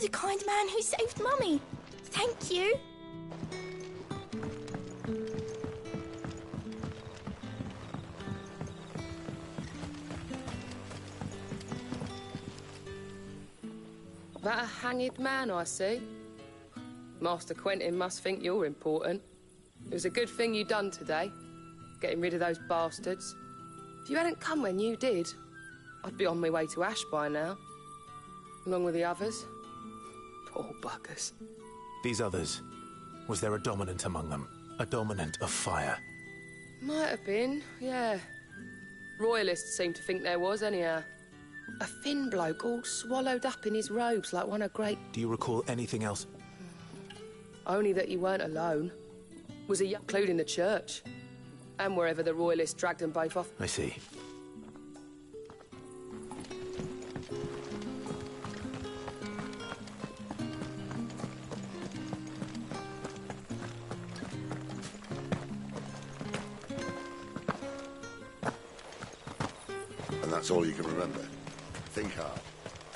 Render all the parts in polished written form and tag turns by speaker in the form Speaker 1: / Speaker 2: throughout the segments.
Speaker 1: The kind man who saved Mummy. Thank you.
Speaker 2: That a hanged man I see? Master Quentin must think you're important. It was a good thing you done today, getting rid of those bastards. If you hadn't come when you did, I'd be on my way to Ash by now, along with the others. Poor buggers.
Speaker 3: These others, was there a dominant among them? A dominant of fire?
Speaker 2: Might have been, yeah. Royalists seem to think there was, anyhow. A thin bloke all swallowed up in his robes like one of great...
Speaker 3: Do you recall anything else?
Speaker 2: Only that you weren't alone. Was a young including the church. And wherever the Royalists dragged them both off.
Speaker 3: I see.
Speaker 4: And that's all you can remember. Think hard.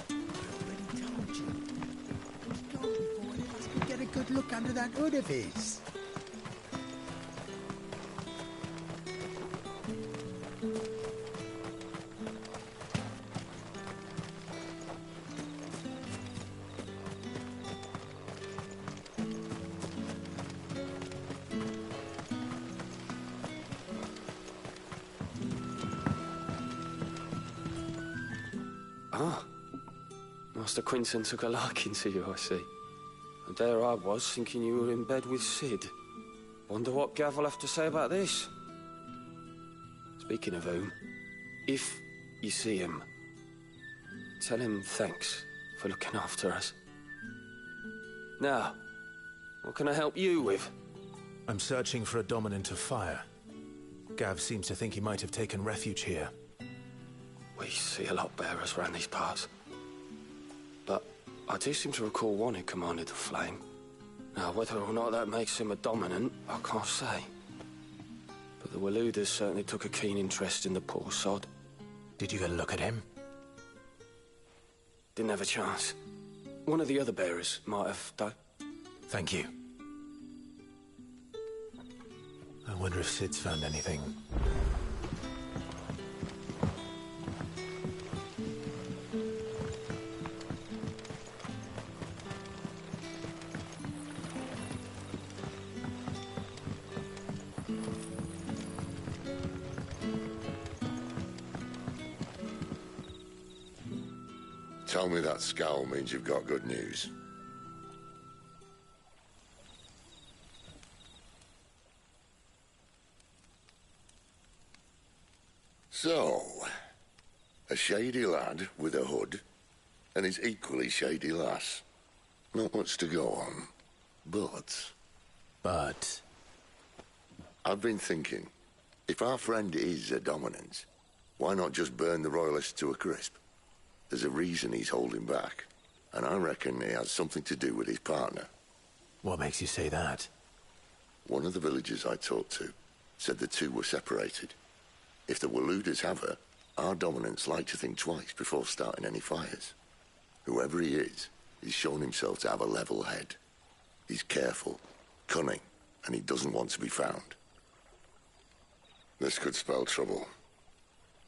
Speaker 5: I already told you. He's gone before any of us could get a good look under that hood of his.
Speaker 6: Ah, Master Quentin took a liking to you, I see. And there I was, thinking you were in bed with Sid. Wonder what Gav will have to say about this. Speaking of whom, if you see him, tell him thanks for looking after us. Now, what can I help you with?
Speaker 3: I'm searching for a dominant of fire. Gav seems to think he might have taken refuge here.
Speaker 6: We see a lot bearers around these parts. But I do seem to recall one who commanded the flame. Now, whether or not that makes him a dominant, I can't say. But the Waluders certainly took a keen interest in the poor sod.
Speaker 3: Did you get a look at him?
Speaker 6: Didn't have a chance. One of the other bearers might have, though.
Speaker 3: Thank you. I wonder if Sid's found anything.
Speaker 4: Tell me that scowl means you've got good news. So, a shady lad with a hood, and his equally shady lass. Not much to go on, but... I've been thinking, if our friend is a dominant, why not just burn the Royalists to a crisp? There's a reason he's holding back, and I reckon he has something to do with his partner.
Speaker 3: What makes you say that?
Speaker 4: One of the villagers I talked to said the two were separated. If the Waluders have her, our dominants like to think twice before starting any fires. Whoever he is, he's shown himself to have a level head. He's careful, cunning, and he doesn't want to be found. This could spell trouble.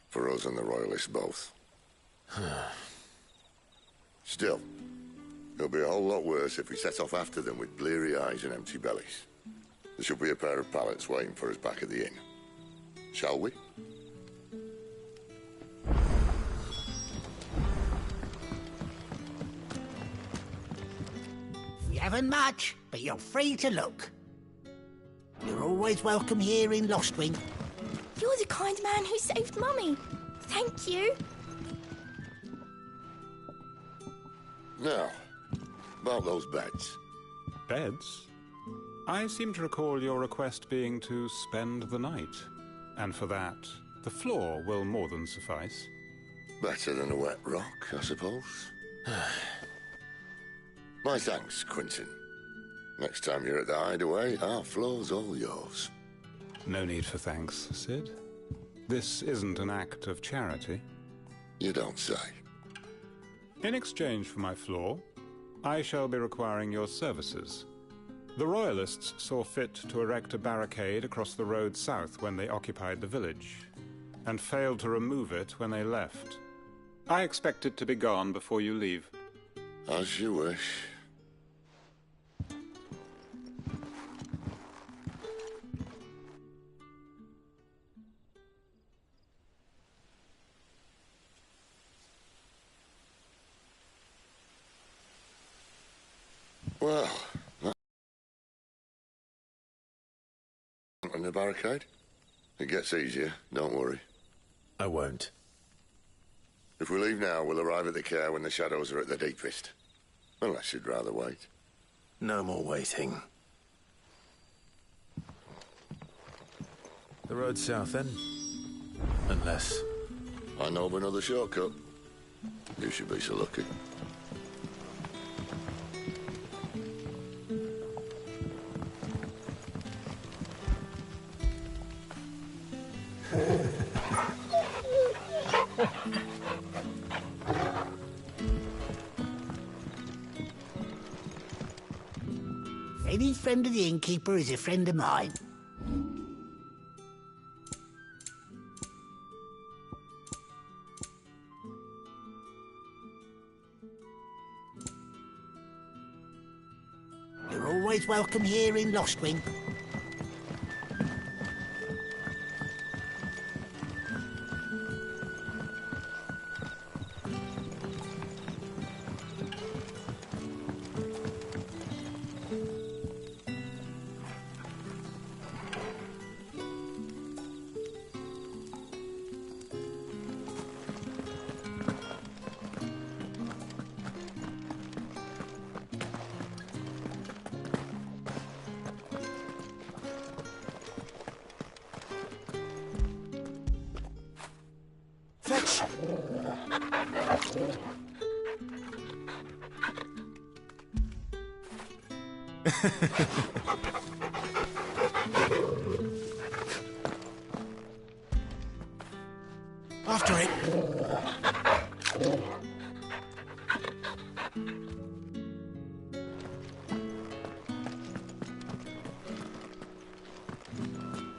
Speaker 4: For us and the Royalists both. Still, it'll be a whole lot worse if we set off after them with bleary eyes and empty bellies. There should be a pair of pallets waiting for us back at the inn. Shall we?
Speaker 5: We haven't much, but you're free to look. You're always welcome here in Lostwing.
Speaker 1: You're the kind man who saved Mummy. Thank you.
Speaker 4: Now, about those beds.
Speaker 7: Beds? I seem to recall your request being to spend the night. And for that, the floor will more than suffice.
Speaker 4: Better than a wet rock, I suppose. My thanks, Quentin. Next time you're at the hideaway, our floor's all yours.
Speaker 7: No need for thanks, Sid. This isn't an act of charity.
Speaker 4: You don't say.
Speaker 7: In exchange for my floor, I shall be requiring your services. The Royalists saw fit to erect a barricade across the road south when they occupied the village, and failed to remove it when they left. I expect it to be gone before you leave.
Speaker 4: As you wish. Well, on the barricade? It gets easier, don't worry.
Speaker 3: I won't.
Speaker 4: If we leave now, we'll arrive at the care when the shadows are at their deepest. Unless you'd rather wait.
Speaker 3: No more waiting. The road south, then? Unless...
Speaker 4: I know of another shortcut. You should be so lucky.
Speaker 5: Any friend of the innkeeper is a friend of mine. You're always welcome here in Lostwing.
Speaker 8: Fetch! After it!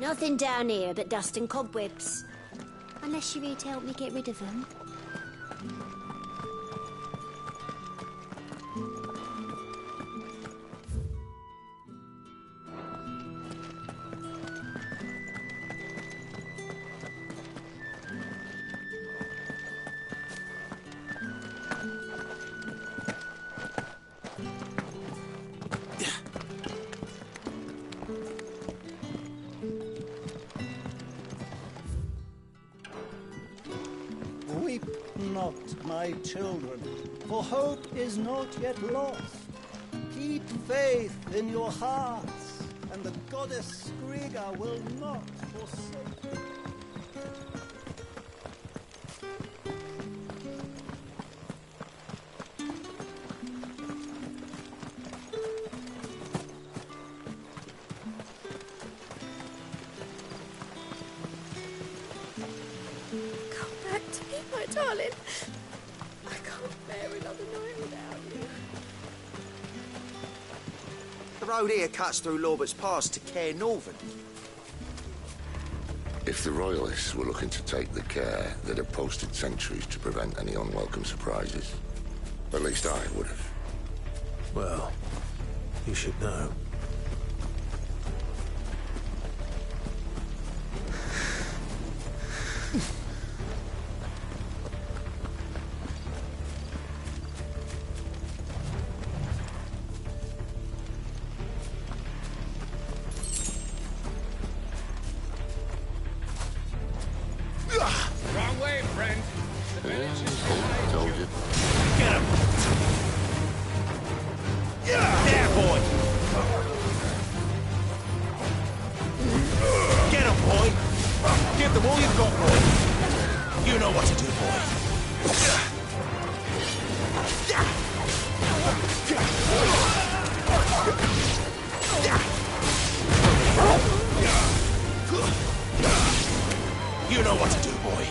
Speaker 9: Nothing down here but dust and cobwebs. Unless you're here to help me get rid of them.
Speaker 10: Weep not, my children, for hope is not yet lost. Keep faith in your hearts, and the goddess Skriga will not forsake you.
Speaker 1: Come back to me, my darling. I can't bear another night without you.
Speaker 8: The road here cuts through Lorbert's Pass to Care Northern.
Speaker 4: If the Royalists were looking to take the care, they'd have posted sentries to prevent any unwelcome surprises. At least I would have.
Speaker 3: Well, you should know.
Speaker 6: Wrong way, friend. The village is
Speaker 4: I told you.
Speaker 8: Get him! There, boy! Get him, boy! Give them all you've got, boy! You know what to do, boy. You know what to do, boy.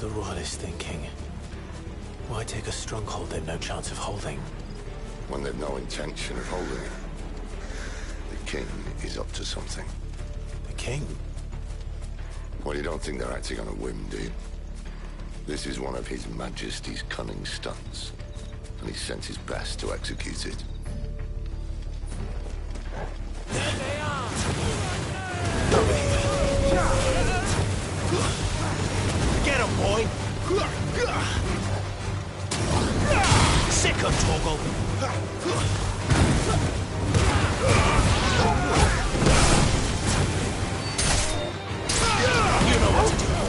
Speaker 3: the Royalists thinking? Why take a stronghold they've no chance of holding?
Speaker 4: When they've no intention of holding it. The king is up to something.
Speaker 3: The king?
Speaker 4: Well, you don't think they're acting on a whim, do you? This is one of His Majesty's cunning stunts, and he's sent his best to execute it.
Speaker 8: Get him, boy! Sick of Toggle! You know what to do, boy!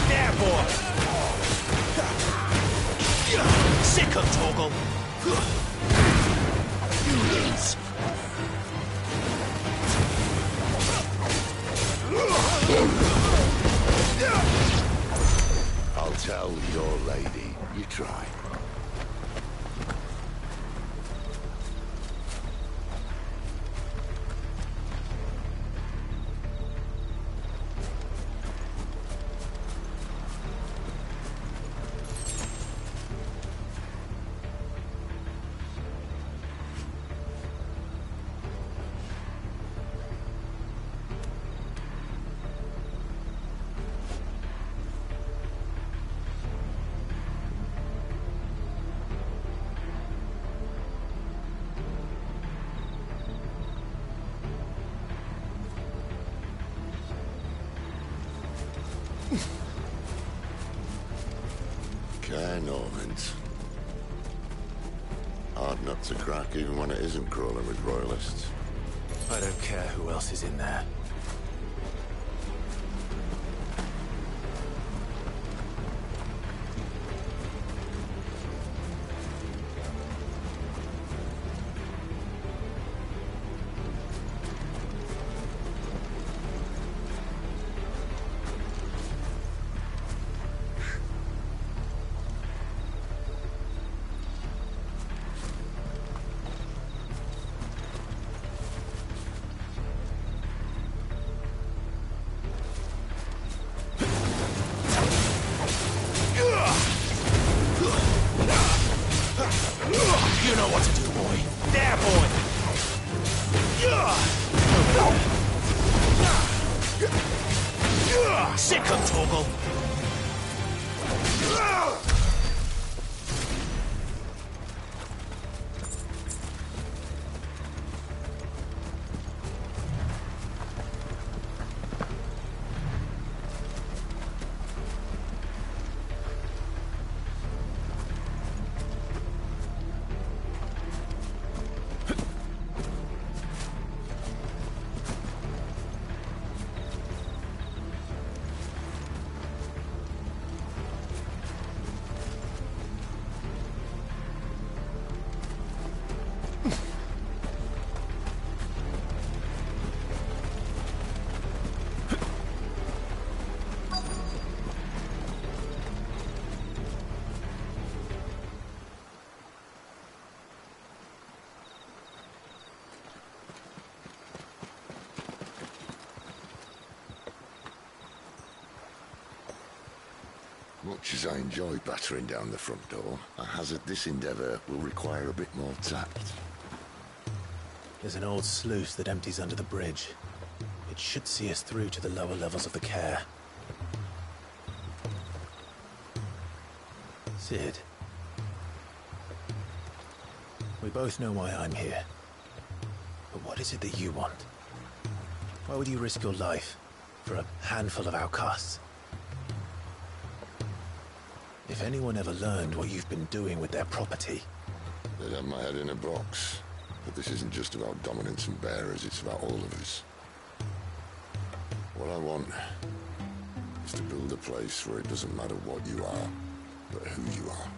Speaker 8: There, boy! Sick of Toggle! You lose!
Speaker 4: I'll tell your lady. You try. Care Normans. Hard nut to crack even when it isn't crawling with royalists.
Speaker 3: I don't care who else is in there.
Speaker 8: You know what to do, boy. There, boy. Sick of Toggle.
Speaker 4: Much as I enjoy battering down the front door, I hazard this endeavour will require a bit more tact.
Speaker 3: There's an old sluice that empties under the bridge. It should see us through to the lower levels of the care. Sid. We both know why I'm here. But what is it that you want? Why would you risk your life for a handful of outcasts? If anyone ever learned what you've been doing with their property...
Speaker 4: They'd have my head in a box. But this isn't just about dominance and bearers, it's about all of us. What I want is to build a place where it doesn't matter what you are, but who you are.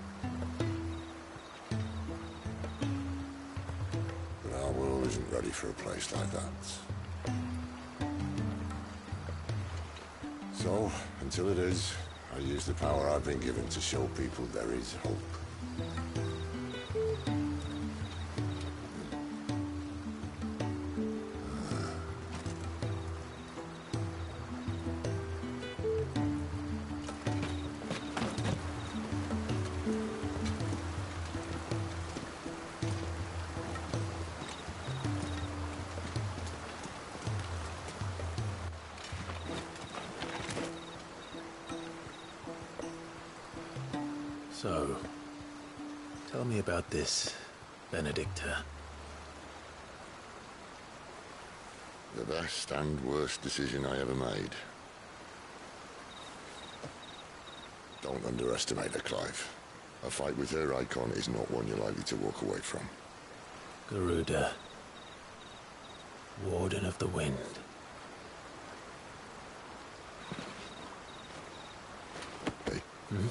Speaker 4: But our world isn't ready for a place like that. So, until it is, I use the power I've been given to show people there is hope.
Speaker 3: So, tell me about this, Benedicta.
Speaker 4: The best and worst decision I ever made. Don't underestimate her, Clive. A fight with her icon is not one you're likely to walk away from.
Speaker 3: Garuda. Warden of the Wind.
Speaker 4: Hey?
Speaker 3: Hmm?